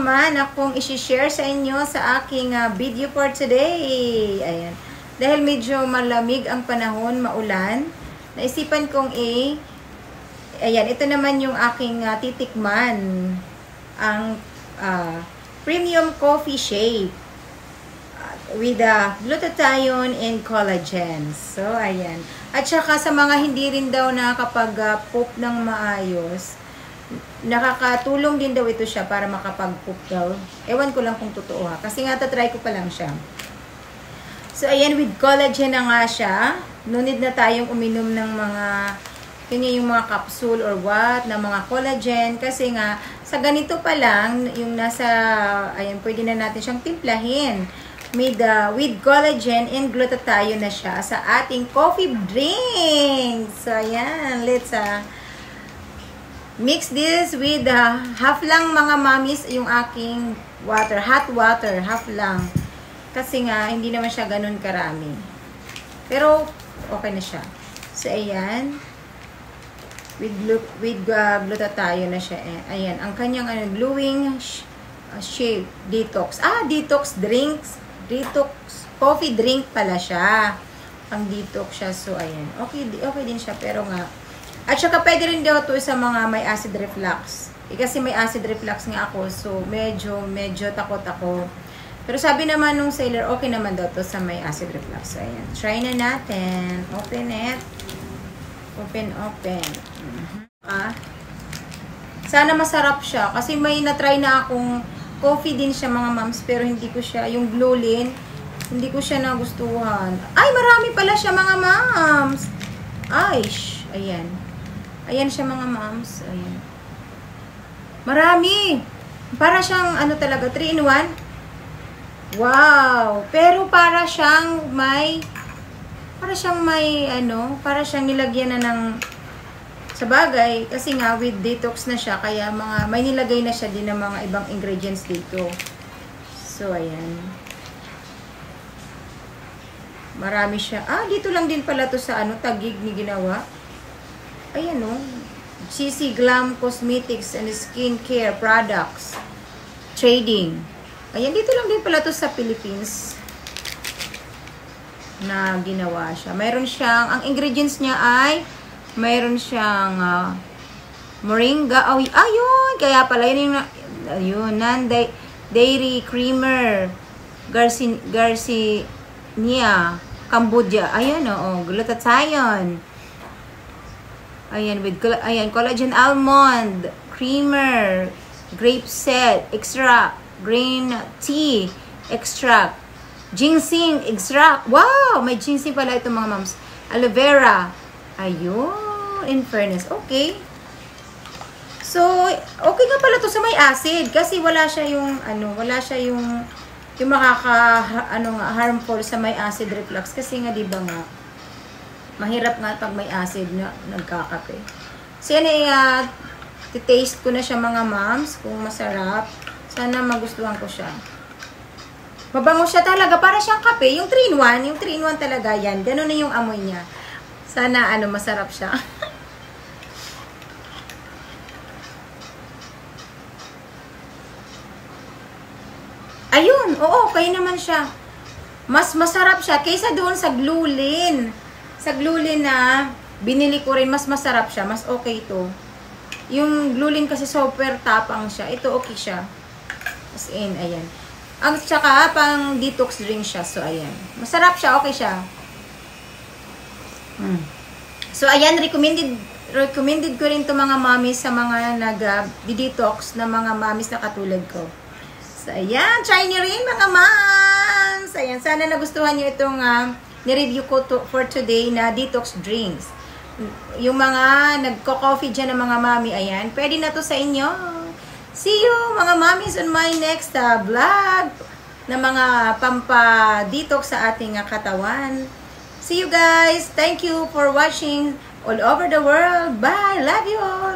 naman akong isi-share sa inyo sa aking video for today. Ayan. Dahil medyo malamig ang panahon, maulan, naisipan kong ayan, ito naman yung aking titikman. Ang premium coffee shake with glutathione and collagen. So, ayan. At saka sa mga hindi rin daw nakakapag-poop ng maayos, nakakatulong din daw ito siya para makapag-poop daw. Ewan ko lang kung totoo ha. Kasi nga tatry ko pa lang siya. So, ayan, with collagen na nga siya. No need na tayong uminom ng mga, yung mga capsule or what, na mga collagen. Kasi nga, sa ganito pa lang, yung nasa, ayan, pwede na natin siyang timplahin. With collagen and glutathione na siya sa ating coffee drink. So, ayan, let's mix this with half lang mga mommies yung aking water, hot water, half lang. Kasi nga, hindi naman siya ganun karami. Pero, okay na siya. So, ayan. With glutathione na siya. Ayan, ang kanyang glowing shake, detox. Detox drinks. Detox, coffee drink pala siya. Pang detox siya. So, ayan. Okay din siya. Pero nga, at saka pwede rin daw ito sa mga may acid reflux. Kasi may acid reflux nga ako. So, medyo takot ako. Pero sabi naman nung seller, okay naman daw to sa may acid reflux. So, ayan. Try na natin. Open it. Open. Sana masarap siya. Kasi may na-try na akong coffee din siya mga moms. Pero hindi ko siya, yung Glulin, hindi ko siya nagustuhan. Ay, marami pala siya mga moms. Ayan. Ayan siya mga moms. Ayan. Marami. Para siyang, talaga, 3-in-1. Wow. Pero para siyang para siyang nilagyan na ng, sa bagay, kasi nga, with detox na siya, kaya may nilagay na siya din ng mga ibang ingredients dito. So, ayan. Marami siya. Dito lang din pala to sa, Taguig ni ginawa. Ayan CC Glam Cosmetics and Skincare Products Trading. Ayan, dito lang din pala to sa Philippines na ginawa siya. Mayroon siyang, ang ingredients niya ay mayroon siyang moringa. Ayun, kaya pala yun yung non-dairy creamer Garcinia Cambodia. Ayan, glutathione. Ayan, collagen almond, creamer, grape seed, extract, green tea, extract, ginseng, extract. Wow! May ginseng pala ito mga moms. Aloe vera. Ayun, in fairness. Okay. So, okay nga pala to sa may acid. Kasi wala siya yung, harmful sa may acid reflux. Kasi nga, di ba nga, mahirap nga pag may acid na nagkakape. So, yan titaste ko na siya mga moms kung masarap. Sana magustuhan ko siya. Mabango siya talaga. Para siyang kape. Yung 3-in-1. Yung 3-in-1 talaga yan. Ganun na yung amoy niya. Sana masarap siya. Ayun. Oo, okay naman siya. Mas masarap siya kaysa doon sa Glulin. Sa Glulin na binili ko rin, mas masarap siya. Mas okay ito. Yung Glulin kasi super tapang siya. Ito okay siya. As in, ayan. Ang tsaka, pang detox drink siya. So, ayan. Masarap siya. Okay siya. So, ayan. Recommended ko rin to mga mommies sa mga nag-detox na mga mommies na katulad ko. So, ayan. Try nyo rin mga moms. Ayan. Sana nagustuhan nyo itong ni-review ko for today na detox drinks. Yung mga nagko-coffee dyan ng mga mami, ayan, pwede na to sa inyo. See you mga mommies on my next vlog na mga pampa-detox sa ating katawan. See you guys. Thank you for watching all over the world. Bye. Love you all.